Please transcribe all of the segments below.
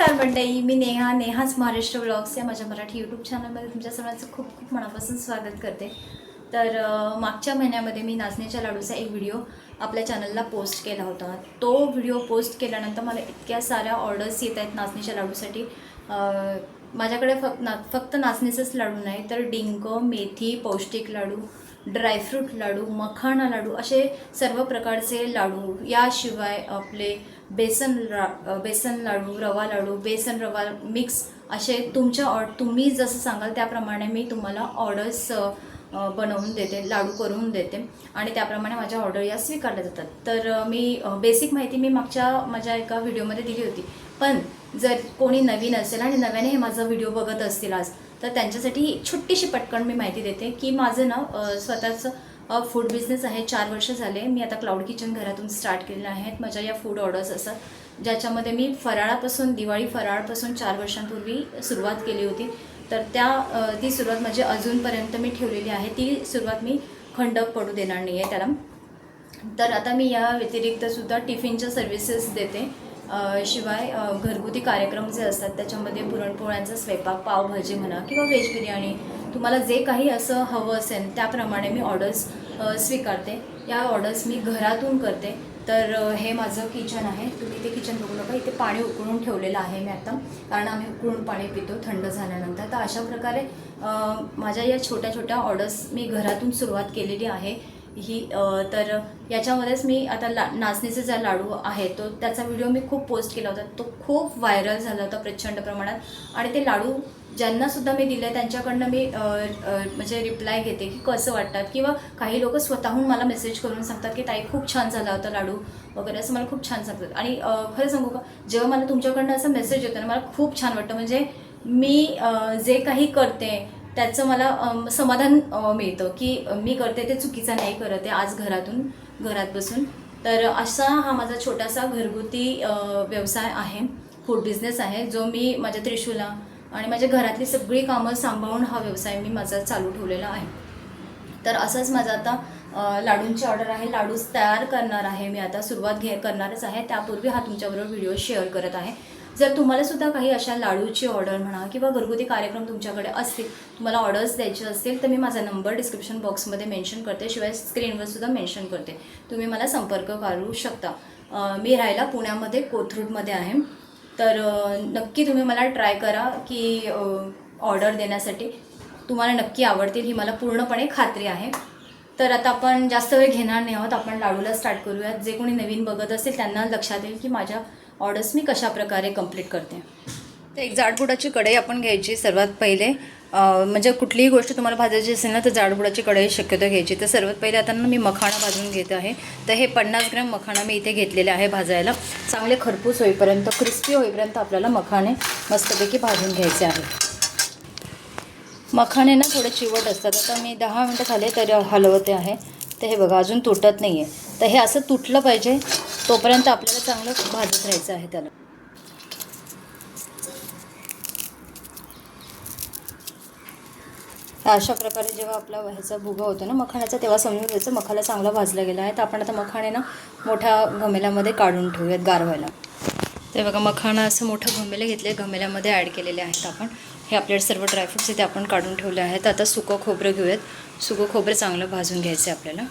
नमस्कार मंडळी, मी नेहाच महाराष्ट्र ब्लॉग्स या माझ्या मराठी यूट्यूब चॅनलमध्ये तुमच्या सर्वांचं खूप खूप मनापासून स्वागत करते. तर मागच्या महिन्यामध्ये मी नाचणीच्या लाडूचा एक व्हिडिओ आपल्या चॅनलला पोस्ट केला होता. तो व्हिडिओ पोस्ट केल्यानंतर मला इतक्या साऱ्या ऑर्डर्स येत आहेत नाचणीच्या लाडूसाठी. माझ्याकडे फक्त नाचणीचंच लाडू नाही तर डिंक, मेथी, पौष्टिक लाडू, ड्रायफ्रूट लाडू, मखाना लाडू असे सर्व प्रकारचे लाडू, याशिवाय आपले बेसन लाडू, रवा लाडू, बेसन रवा मिक्स असे तुम्ही जसं सांगाल त्याप्रमाणे मी तुम्हाला ऑर्डर्स बनवून देते, लाडू करून देते आणि त्याप्रमाणे माझ्या ऑर्डर या स्वीकारल्या जातात. तर मी बेसिक माहिती मी माझ्या एका व्हिडिओमध्ये दिली होती. पण जर कोणी नवीन असेल आणि नव्याने हे माझा व्हिडिओ बघत असतील आज, तर त्यांच्यासाठी ही छोटीशी पटकन मी माहिती देते की माझं ना स्वतःचं फूड बिझनेस आहे. 4 वर्ष झाले. मी आता क्लाउड किचन घरातून स्टार्ट केलेलं आहेत. माझ्या या फूड ऑर्डर्स असतात ज्याच्यामध्ये मी फराळापासून, दिवाळी फराळापासून 4 वर्षांपूर्वी सुरुवात केली होती. तर ती सुरुवात म्हणजे अजूनपर्यंत मी ठेवलेली आहे. ती सुरुवात मी खंड पडू देणार नाही आहे त्याला. तर आता मी या व्यतिरिक्तसुद्धा टिफिनच्या सर्व्हिसेस देते. शिवाय घरगुती कार्यक्रम जे असतात त्याच्यामध्ये पुरणपोळ्यांचा स्वयंपाक, पावभाजी म्हणा किंवा व्हेज बिर्याणी, तुम्हाला जे काही असं हवं असेल त्याप्रमाणे मी ऑर्डर्स स्वीकारते. या ऑर्डर्स मी घरातून करते. तर हे माझं किचन आहे. तुम्ही ते किचन बघू नका. इथे पाणी उकळून ठेवलेलं आहे मी आता, कारण आम्ही उकळून पाणी पितो थंड झाल्यानंतर. तर अशा प्रकारे माझ्या या छोट्या छोट्या ऑर्डर्स मी घरातून सुरुवात केलेली आहे ही. तर याच्यामध्येच मी आता नाचणीचे जे लाडू आहे त्याचा व्हिडिओ मी खूप पोस्ट केला होता. तो खूप व्हायरल झाला होता प्रचंड प्रमाणात. आणि ते लाडू ज्यांनासुद्धा मी दिले त्यांच्याकडनं मी म्हणजे रिप्लाय घेते की कसं वाटतात, किंवा काही लोक स्वतःहून मला मेसेज करून सांगतात की ताई खूप छान झाला होता लाडू वगैरे, असं मला खूप छान सांगतात. आणि खरं सांगू का, जेव्हा मला तुमच्याकडनं असं मेसेज येतो ना, मला खूप छान वाटतं. म्हणजे मी जे काही करते त्याचं मला समाधान मिळतं की मी करते ते चुकीचं नाही करत आहे आज घरात बसून. तर असा हा माझा छोटासा घरगुती व्यवसाय आहे, फूड बिझनेस आहे, जो मी माझ्या त्रिशूला आणि माझ्या घरातली सगळी कामं सांभाळून हा व्यवसाय मी माझा चालू ठेवलेला आहे. तर असंच माझं आता लाडूंची ऑर्डर आहे. लाडूच तयार करणार आहे मी आता, सुरुवात करणारच आहे. त्यापूर्वी हा तुमच्याबरोबर व्हिडिओ शेअर करत आहे. जर तुम्हालासुद्धा काही अशा लाडूची ऑर्डर म्हणा किंवा घरगुती कार्यक्रम तुमच्याकडे असतील, तुम्हाला ऑर्डर्स द्यायचे असतील, तर मी माझा नंबर डिस्क्रिप्शन बॉक्समध्ये मेन्शन करते, शिवाय स्क्रीनवरसुद्धा मेन्शन करते. तुम्ही मला संपर्क करू शकता. मी राहायला पुण्यामध्ये कोथरूडमध्ये आहे. तर नक्की तुम्ही मला ट्राय करा की ऑर्डर देण्यासाठी तुम्हाला नक्की आवडतील, ही मला पूर्णपणे खात्री आहे. तर आता आपण जास्त वेळ घेणार नाही आहोत, आपण लाडूला स्टार्ट करूयात. जे कोणी नवीन बघत असेल त्यांना लक्षात येईल की माझ्या ऑर्डर्स मी कशा प्रकारे कंप्लीट करते. तर एक जाडबुडाची कढई आपण घ्यायची सर्वात पहिले. म्हणजे कुठलीही गोष्ट तुम्हाला भाजायची असेल ना तर जाडबुडाची कढई शक्यतो घ्यायची. तर सर्वात पहिले आता ना मी मखाणा भाजून घेत आहे. तर हे 50 ग्रॅम मखाणा मी इथे घेतलेले आहे भाजायला. चांगले खरपूस होईपर्यंत, क्रिस्पी होईपर्यंत आपल्याला मखाणे मस्तपैकी भाजून घ्यायचे आहे. मखाणे ना थोडे चिवट असतात. आता मी 10 मिनटं झाले तर हलवते आहे. तर हे बघा अजून तुटत नाही आहे. तर हे असं तुटलं पाहिजे तोपर्यंत आपल्याला चांगलं भाजत राहायचं आहे त्याला. अशा प्रकारे जेव्हा आपला ह्याचा भुगा होतो ना मखाण्याचा, तेव्हा समजून घ्यायचं मखाना चांगला भाजला गेला आहे. तर आपण आता मखाणे ना मोठ्या घमेल्यामध्ये काढून ठेवूयात गारवायला. ते बघा मखाना असं मोठं घमेले घेतले, घमेल्यामध्ये ॲड केलेले आहेत आपण. हे आपल्याला सर्व ड्रायफ्रूट्स इथे आपण काढून ठेवले आहेत. आता सुकं खोबरं घेऊयात. सुकं खोबरं चांगलं भाजून घ्यायचं आहे आपल्याला.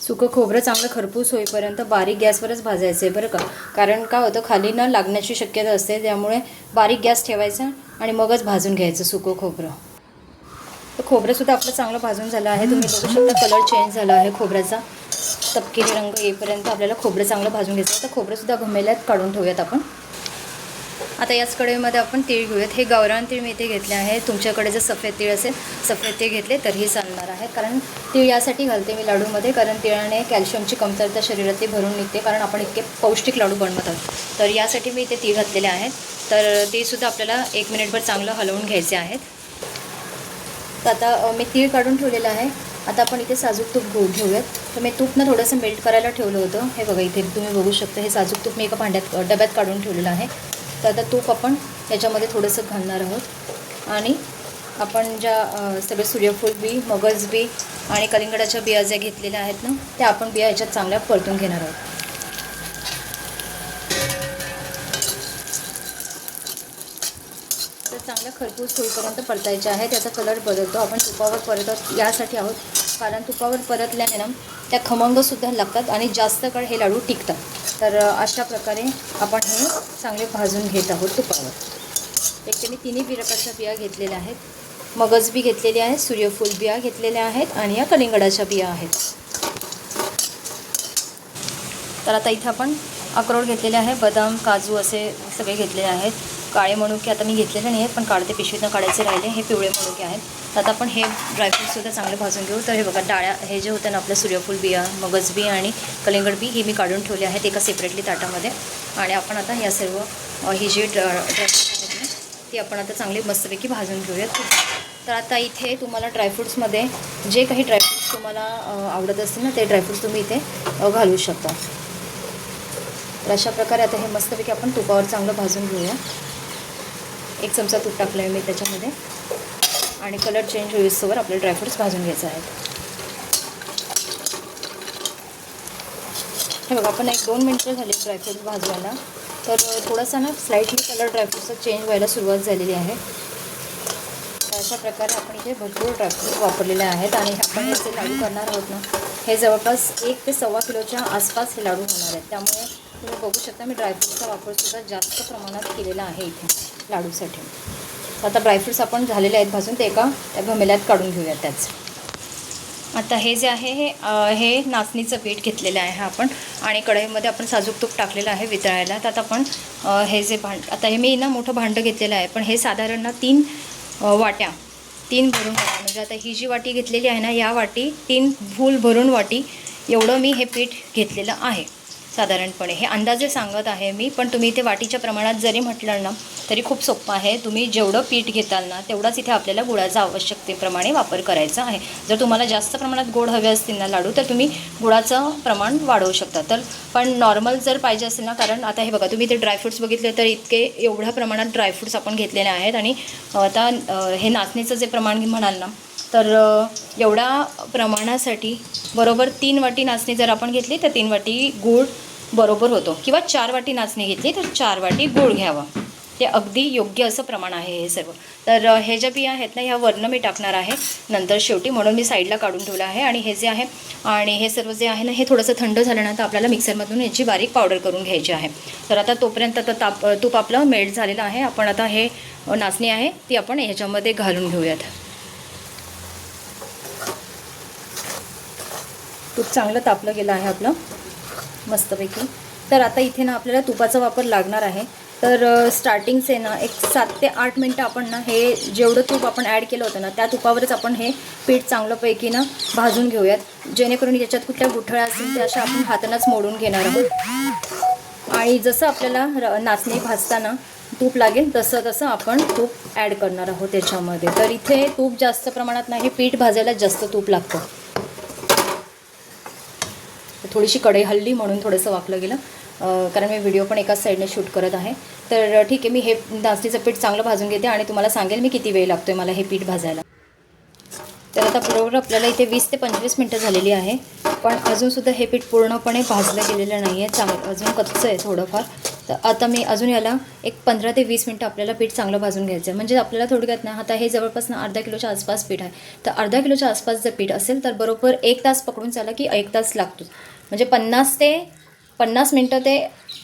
सुकं खोबरं चांगलं खरपूस होईपर्यंत बारीक गॅसवरच भाजायचं आहे बरं का, कारण काय होतं खाली न लागण्याची शक्यता असते. त्यामुळे बारीक गॅस ठेवायचा आणि मगच भाजून घ्यायचं सुकं खोबरं. तर खोबरंसुद्धा आपलं चांगलं भाजून झालं आहे. तुम्ही बघू शकता कलर चेंज झाला आहे खोबऱ्याचा. तपकिरी रंग येईपर्यंत आपल्याला खोबरं चांगलं भाजून घ्यायचं. तर खोबरंसुद्धा घमेल्यात काढून ठेवूयात आपण. आता याच कढईमध्ये आपण तीळ घेऊयात. हे गावरान तीळ मी इथे घेतले आहे. तुमच्याकडे जर सफेद तीळ असेल, सफेद तीळ घेतले तरीही चालणार आहे. कारण तीळ यासाठी घालते मी लाडूमध्ये, कारण तिळाने कॅल्शियमची कमतरता शरीरातली भरून निघते, कारण आपण इतके पौष्टिक लाडू बनवत आहोत. तर यासाठी मी इथे तीळ घातलेले आहेत. तर तेसुद्धा आपल्याला 1 मिनिटभर चांगलं हलवून घ्यायचे आहेत. तर आता मी तीळ काढून ठेवलेलं आहे. आता आपण इथे साजूक तूप घेऊयात. तर मी तूप ना थोडंसं मेल्ट करायला ठेवलं होतं. हे बघा इथे तुम्ही बघू शकता, हे साजूक तूप मी एका डब्यात काढून ठेवलेलं आहे. तर आता तूप आपण याच्यामध्ये थोडंसं घालणार आहोत आणि आपण ज्या सगळे सूर्यफूल बी, मगज बी आणि कलिंगडाच्या बिया ज्या घेतलेल्या आहेत ना, त्या आपण बिया ह्याच्यात चांगल्या परतून घेणार आहोत. तर चांगल्या खरपूस होईपर्यंत परतायचे आहे. त्याचा कलर बदलतो. आपण तुपावर परतत यासाठी आहोत, कारण तुपावर परतल्याने ना त्या खमंगसुद्धा लागतात आणि जास्त काळ हे लाडू टिकतात. तर अशा प्रकारे आपण हे चांगले भाजून घेत आहोत तुपावर. एक मी तिन्ही प्रकारच्या बिया घेतलेल्या आहेत. मगज बी घेतलेली आहे, सूर्यफूल बिया घेतलेल्या आहेत आणि या कलिंगडाच्या बिया आहेत. तर आता इथं आपण अक्रोड घेतलेले आहे, बदाम, काजू असे सगळे घेतलेले आहेत. काळे मनुके आता मी घेतलेले नाही आहेत, पण काढते पिशवीतनं काढायचे राहिले. हे पिवळे मनुके आहेत. तर आता आपण हे ड्रायफ्रूटसुद्धा चांगले भाजून घेऊ. तर हे बघा, डाळ्या हे जे होतं ना आपलं सूर्यफूल बिया, मगज बी आणि कलिंगड बी, हे मी काढून ठेवले आहेत एका सेपरेटली ताटामध्ये. आणि आपण आता या सर्व ही जी ड्रायफ्रूट आहेत ना, ती आपण आता चांगली मस्तपैकी भाजून घेऊयात. तर आता इथे तुम्हाला ड्रायफ्रूट्समध्ये जे काही ड्रायफ्रूट्स तुम्हाला आवडत असतील ना, ते ड्रायफ्रूट्स तुम्ही इथे घालू शकता. तर अशा प्रकारे आता हे मस्तपैकी आपण तुपावर चांगलं भाजून घेऊया. 1 चमचा तूप टाकलं आहे मी त्याच्यामध्ये आणि कलर चेंज होईस्तोवर आपले ड्रायफ्रूट्स भाजून घ्यायचे आहेत. हे बघा, आपण 1-2 मिनटं झाली ड्रायफ्रूट्स भाजवायला. तर थोडासा ना स्लाइटली कलर ड्रायफ्रूटचा चेंज व्हायला सुरुवात झालेली आहे. तर अशा प्रकारे आपण इथे भरपूर ड्रायफ्रूट वापरलेले आहेत आणि आपण हे जे लाडू करणार आहोत ना, हे जवळपास 1 ते सव्वा किलोच्या आसपास हे लाडू होणार आहेत. त्यामुळे तुम्ही बघू शकता मी ड्रायफ्रूटचा वापरसुद्धा जास्त प्रमाणात केलेला आहे इथे लाडूसाठी. आता ड्रायफ्रूट्स आपण झालेले आहेत भाजून, ते एका त्या घमेल्यात काढून घेऊया. त्याच आता हे जे आहे हे नाचणीचं पीठ घेतलेलं आहे आपण आणि कढईमध्ये आपण साजूक तूप टाकलेलं आहे वितळायला. तर आता आपण हे जे आता हे मी ना मोठं भांडं घेतलेलं आहे, पण हे साधारण ना 3 वाट्या, 3 भरून वाट्या, म्हणजे आता ही जी वाटी घेतलेली आहे ना, या वाटी 3 फूल भरून वाटी एवढं मी हे पीठ घेतलेलं आहे साधारणपणे. हे अंदाजे सांगत आहे मी, पण तुम्ही इथे वाटीच्या प्रमाणात जरी म्हटलं ना तरी खूप सोपं आहे. तुम्ही जेवढं पीठ घेताल ना तेवढाच इथे आपल्याला गुळाचा आवश्यकतेप्रमाणे वापर करायचा आहे. जर तुम्हाला जास्त प्रमाणात गोड हवे असतील ना लाडू, तर तुम्ही गुळाचं प्रमाण वाढवू शकता. तर पण नॉर्मल जर पाहिजे असेल ना, कारण आता हे बघा, तुम्ही ते ड्रायफ्रूट्स बघितले तर इतके एवढ्या प्रमाणात ड्रायफ्रूट्स आपण घेतलेले आहेत. आणि आता हे नाचणीचं जे प्रमाण म्हणाल ना, तर एवढ्या प्रमाणासाठी बरोबर 3 वाटी नाचणी जर आपण घेतली तर 3 वाटी गूळ बरोबर होतो, किंवा 4 वाटी नाचणी घेतली तर 4 वाटी गूळ घ्यावा. ते अगदी योग्य असं प्रमाण आहे हे सर्व. तर हे ज्या बिया आहेत ना, ह्या वरनं मी टाकणार आहे नंतर शेवटी, म्हणून मी साईडला काढून ठेवलं आहे. आणि हे जे आहे आणि हे सर्व जे आहे ना, हे थोडंसं थंड झाल्यानंतर आपल्याला मिक्सरमधून याची बारीक पावडर करून घ्यायची आहे. तर आता तोपर्यंत आता तूप आपलं मेल्ट झालेलं आहे. आपण आता हे नाचणी आहे ती आपण ह्याच्यामध्ये घालून घेऊयात. तूप चांगलं तापलं गेलं आहे आपलं मस्तपैकी. तर आता इथे ना आपल्याला तुपाचा वापर लागणार आहे. तर स्टार्टिंगचे ना एक 7 ते 8 मिनटं आपण ना हे जेवढं तूप आपण ॲड केलं होतं ना, त्या तुपावरच आपण हे पीठ चांगल्यापैकी ना भाजून घेऊयात, जेणेकरून याच्यात कुठल्या गुठळ्या असतील त्या अशा आपण हातानंच मोडून घेणार आहोत. आणि जसं आपल्याला नाचणी भाजताना तूप लागेल तसं तसं आपण तूप ॲड करणार आहोत त्याच्यामध्ये. तर इथे तूप जास्त प्रमाणात नाही, पीठ भाजायला जास्त तूप लागतं. थोडीशी कढई हल्ली म्हणून थोडंसं वाकलं गेलं, कारण मी व्हिडिओ पण एकाच साईडने शूट करत आहे. तर ठीक आहे, मी हे नाचणीचं पीठ चांगलं भाजून घेते आणि तुम्हाला सांगेल मी किती वेळ लागतो आहे मला हे पीठ भाजायला. तर आता बरोबर आपल्याला इथे 20 ते 25 मिनटं झालेली आहे, पण अजूनसुद्धा हे पीठ पूर्णपणे भाजलं गेलेलं नाही आहे, अजून कच्चं आहे थोडंफार. तर आता मी अजून याला एक 15 ते 20 मिनटं आपल्याला पीठ चांगलं भाजून घ्यायचं आहे. म्हणजे आपल्याला थोडक्यात ना, आता हे जवळपास ना अर्धा किलोच्या आसपास पीठ आहे. तर अर्धा किलोच्या आसपास जर पीठ असेल तर बरोबर 1 तास पकडून चाला की 1 तास लागतो. म्हणजे 50 मिनटं ते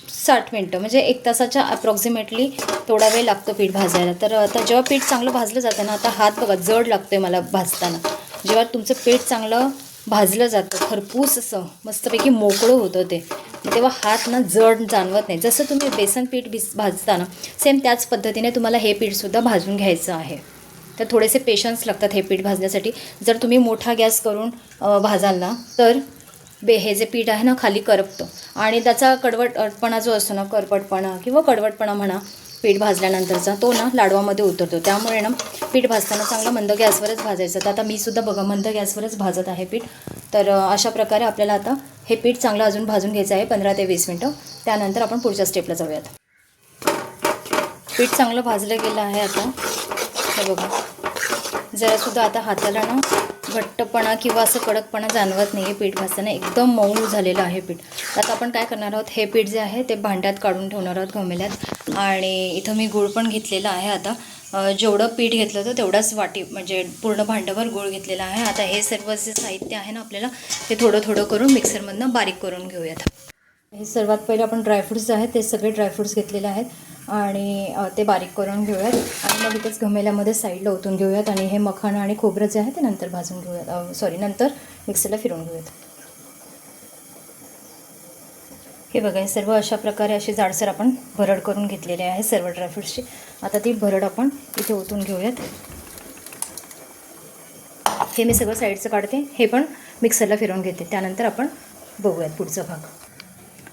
60 मिनटं, म्हणजे 1 तासाच्या अप्रॉक्सिमेटली थोडा वेळ लागतो पीठ भाजायला. तर आता जेव्हा पीठ चांगलं भाजलं जातं ना, आता हात बघा जड लागतो आहे मला भाजताना. जेव्हा तुमचं पीठ चांगलं भाजलं जातं खरपूस असं मस्तपैकी मोकळं होतं ते, तेव्हा हात ना जड जाणवत नाही. जसं तुम्ही बेसन पीठ भाजताना सेम त्याच पद्धतीने तुम्हाला हे पीठसुद्धा भाजून घ्यायचं आहे. तर थोडेसे पेशन्स लागतात हे पीठ भाजण्यासाठी. जर तुम्ही मोठा गॅस करून भाजाल ना तर हे जे पीठ आहे ना खाली करपतं आणि त्याचा कडवटपणा जो असतो ना, करपटपणा किंवा कडवटपणा म्हणा पीठ भाजल्यानंतरचा, तो ना लाडवामध्ये उतरतो. त्यामुळे ना पीठ भाजताना चांगलं मंद गॅसवरच भाजायचं. तर आता मी सुद्धा बघा मंद गॅसवरच भाजत आहे पीठ. तर अशा प्रकारे आपल्याला आता हे पीठ चांगलं अजून भाजून घ्यायचं आहे 15 ते 20 मिनटं. त्यानंतर आपण पुढच्या स्टेपला जाऊयात. पीठ चांगलं भाजलं गेलं आहे आता, हे बघा जरासुद्धा आता हाताला ना घट्टपणा किंवा असं कडकपणा जाणवत नाही आहे. पीठ भाजताना एकदम मऊ झालेलं आहे पीठ. आता आपण काय करणार आहोत, हे पीठ जे आहे ते भांड्यात काढून ठेवणार आहोत घमेल्यात. आणि इथं मी गूळ पण घेतलेला आहे. आता जेवढं पीठ घेतलं होतं तेवढाच वाटी म्हणजे पूर्ण भांड्यावर गूळ घेतलेला आहे. आता हे सर्व जे साहित्य आहे ना आपल्याला ते थोडं थोडं करून मिक्सरमधनं बारीक करून घेऊयात. हे सर्वात पहिले आपण ड्रायफ्रूट्स जे आहेत ते सगळे ड्रायफ्रूट्स घेतलेले आहेत आणि ते बारीक करून घेऊयात. आणि मग इथेच घमेल्यामध्ये साईडला ओतून घेऊयात. आणि हे मखाना आणि खोबरं जे आहे ते नंतर भाजून घेऊयात, नंतर मिक्सरला फिरवून घेऊयात. हे बघा, हे सर्व अशा प्रकारे अशी जाडसर आपण भरड करून घेतलेली आहे सर्व ड्रायफ्रूट्सची. आता ती भरड आपण इथे ओतून घेऊयात. हे मी सगळं साईडचं काढते, हे पण मिक्सरला फिरवून घेते. त्यानंतर आपण बघूयात पुढचा भाग.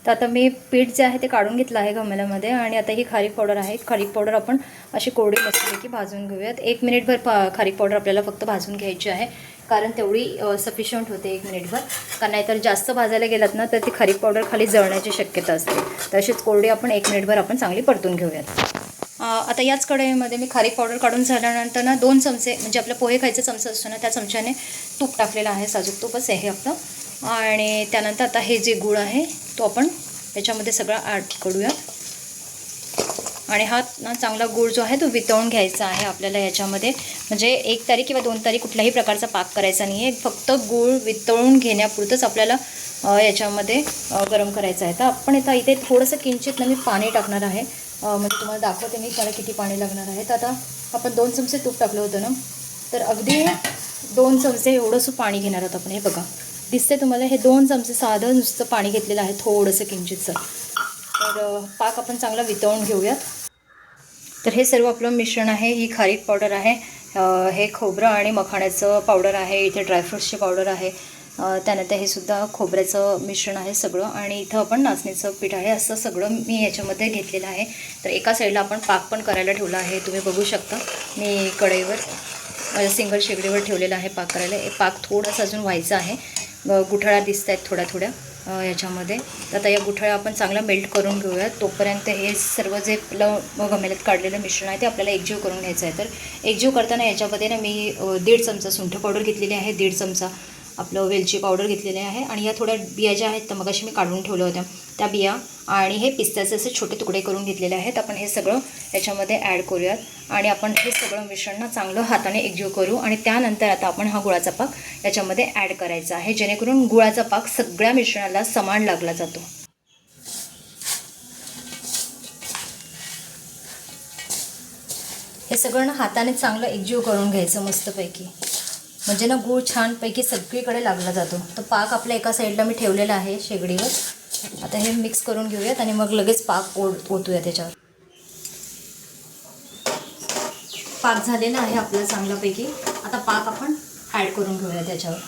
तर आता मी पीठ जे आहे ते काढून घेतलं आहे घमेल्यामध्ये. आणि आता ही खारीक पावडर आहे. खारीक पावडर आपण अशी कोरडी मस्तपैकी भाजून घेऊयात. 1 मिनिटभर खारीक पावडर आपल्याला फक्त भाजून घ्यायची आहे, कारण तेवढी सफिशियंट होते 1 मिनिटभर. कारण नाहीतर जास्त भाजायला गेलात ना तर ती खारीक पावडर खाली जळण्याची शक्यता असते. तशीच कोरडी आपण 1 मिनिटभर आपण चांगली परतून घेऊयात. आता याच कढईमध्ये मी खारीक पावडर काढून झाल्यानंतर ना 2 चमचे म्हणजे आपलं पोहे खायचा चमचा असतो ना त्या चमच्याने तूप टाकलेलं आहे, साजूक तूपच आहे आपलं. आणि त्यानंतर आता हे जे गूळ आहे तो आपण याच्यामध्ये सगळा ॲड करूया. आणि हा ना चांगला गूळ जो आहे तो वितळून घ्यायचा आहे आपल्याला याच्यामध्ये. म्हणजे 1 तारी किंवा 2 तारी कुठल्याही प्रकारचा पाक करायचा नाही आहे, फक्त गूळ वितळून घेण्यापुरतंच आपल्याला याच्यामध्ये गरम करायचं आहे. तर आपण इथे थोडंसं किंचित ना मी पाणी टाकणार आहे, म्हणजे तुम्हाला दाखवते मी त्याला किती पाणी लागणार आहे. तर आता आपण 2 चमचे तूप टाकलं होतं ना, तर अगदी 2 चमचे एवढंसं पाणी घेणार आहोत आपण. हे बघा दिसते तुम्हाला, हे 2 चमचे साधं नुसतं पाणी घेतलेलं आहे, थोडंसं किंचितचं. तर पाक आपण चांगला वितळून घेऊयात. तर हे सर्व आपलं मिश्रण आहे. ही खारीक पावडर आहे, हे खोबरं आणि मखाण्याचं पावडर आहे, इथे ड्रायफ्रूट्सची पावडर आहे, त्यानंतर हे सुद्धा खोबऱ्याचं मिश्रण आहे सगळं. आणि इथं आपण नाचणीचं पीठ आहे. असं सगळं मी याच्यामध्ये घेतलेलं आहे. तर एका साईडला आपण पाक पण करायला ठेवला आहे, तुम्ही बघू शकता. मी कढईवर सिंगल शेगडीवर ठेवलेला आहे पाक करायला. पाक थोडंसं अजून व्हायचं आहे. गुठळ्या दिसत आहेत थोड्या थोड्या याच्यामध्ये. तर आता या गुठळ्या आपण चांगला मेल्ट करून घेऊयात. तोपर्यंत हे सर्व जे आपलं घमेल्यात काढलेलं मिश्रण आहे ते आपल्याला एकजीव करून घ्यायचं आहे. तर एकजीव करताना याच्यामध्ये ना मी 1.5 चमचा सुंठ पावडर घेतलेली आहे, 1.5 चमचा आपलं वेलची पावडर घेतलेली आहे. आणि या थोड्या बिया ज्या आहेत तर मगाशी मी काढून ठेवल्या होत्या त्या बिया. आणि हे पिस्त्याचे असे छोटे तुकडे करून घेतलेले आहेत. आपण हे सगळं याच्यामध्ये ॲड करूयात. आणि आपण हे सगळं मिश्रण ना चांगलं हाताने एकजीव करू. आणि त्यानंतर आता आपण हा गुळाचा पाक याच्यामध्ये ॲड करायचा आहे, जेणेकरून गुळाचा पाक सगळ्या मिश्रणाला समान लागला जातो. हे सगळं ना हाताने चांगलं एकजीव करून घ्यायचं मस्तपैकी, म्हणजे ना गूळ छानपैकी सगळीकडे लागला जातो. तर पाक आपल्या एका साईडला मी ठेवलेला आहे शेगडीवर. आता हे मिक्स करून घेऊयात आणि मग लगेच पाक ओतूया त्याच्यावर. पाक झालेला आहे आपला चांगल्यापैकी. आता पाक आपण ॲड करून घेऊया त्याच्यावर.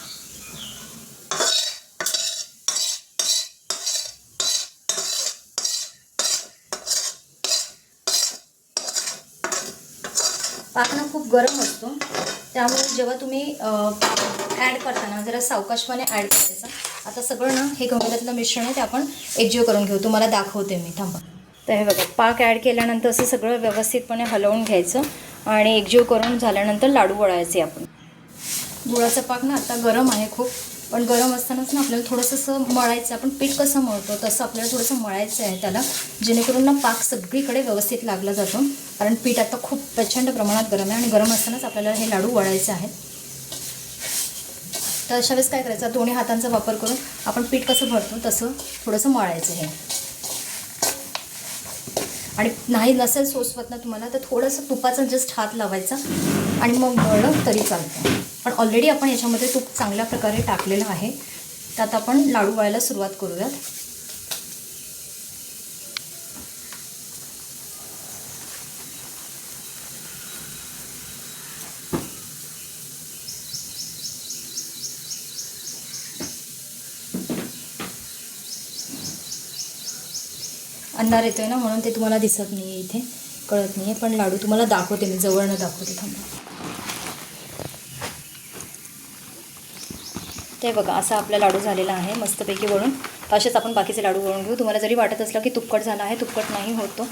पाक ना खूप गरम असतो, त्यामुळे जेव्हा तुम्ही ॲड करताना जरा सावकाशपणे ॲड करायचं. आता सगळं ना हे घमेल्यातलं मिश्रण आहे ते आपण एकजीव करून घेऊ. तुम्हाला दाखवते मी, थांबा. तर हे बघा, पाक ॲड केल्यानंतर असं सगळं व्यवस्थितपणे हलवून घ्यायचं आणि एकजीव करून झाल्यानंतर लाडू वळायचे आपण. गुळाचा पाक ना आता गरम आहे खूप, पण गरम असतानाच ना आपल्याला थोडंसं असं मळायचं. आपण पीठ कसं मळतो तसं आपल्याला थोडंसं मळायचं आहे त्याला, जेणेकरून ना पाक सगळीकडे व्यवस्थित लागला जातो. कारण पीठ आता खूप प्रचंड प्रमाणात गरम आहे आणि गरम असतानाच आपल्याला हे लाडू वळायचे आहेत. तर अशा वेळेस काय करायचं, दोन्ही हातांचा वापर करून आपण पीठ कसं भरतो तसं थोडंसं मळायचं हे. आणि नाही नसेल सोसवत ना तुम्हाला तर थोडंसं तुपाचा जस्ट हात लावायचा आणि मग मळलं तरी चालतं. पण ऑलरेडी आपण याच्यामध्ये तूप चांगल्या प्रकारे टाकलेलं आहे. तर आता आपण लाडू वळायला सुरुवात करूयात. अंधार येतोय ना म्हणून ते तुम्हाला दिसत नाही आहे, इथे कळत नाही आहे. पण लाडू तुम्हाला दाखवते मी, जवळनं दाखवते, थांबा. ते बघा असा आपला लाडू झालेला आहे मस्तपैकी वळून. असेच आपण बाकीचे लाडू करून घेऊ. तुम्हाला जरी वाटत असलं की तुपकट झाला आहे, तुपकट नाही होतो.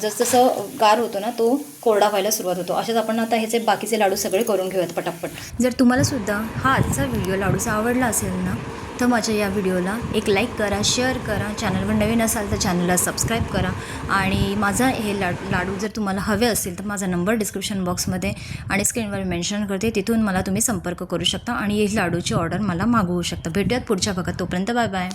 जसजसं गार होतो ना तो कोरडा व्हायला सुरुवात होतो. असेच आपण आता ह्याचे बाकीचे लाडू सगळे करून घेऊयात पटापट. जर तुम्हालासुद्धा हा आजचा व्हिडिओ लाडूचा आवडला असेल ना तर माझ्या या व्हिडिओला एक लाईक करा, शेअर करा. चॅनलवर नवीन असाल तर चॅनलला सबस्क्राईब करा. आणि माझा हे लाडू जर तुम्हाला हवे असतील तर माझा नंबर डिस्क्रिप्शन बॉक्समध्ये आणि स्क्रीनवर मेन्शन करते. तिथून मला तुम्ही संपर्क करू शकता आणि ही लाडूची ऑर्डर मला मागवू शकता. भेटूयात पुढच्या भागात. तोपर्यंत बाय बाय.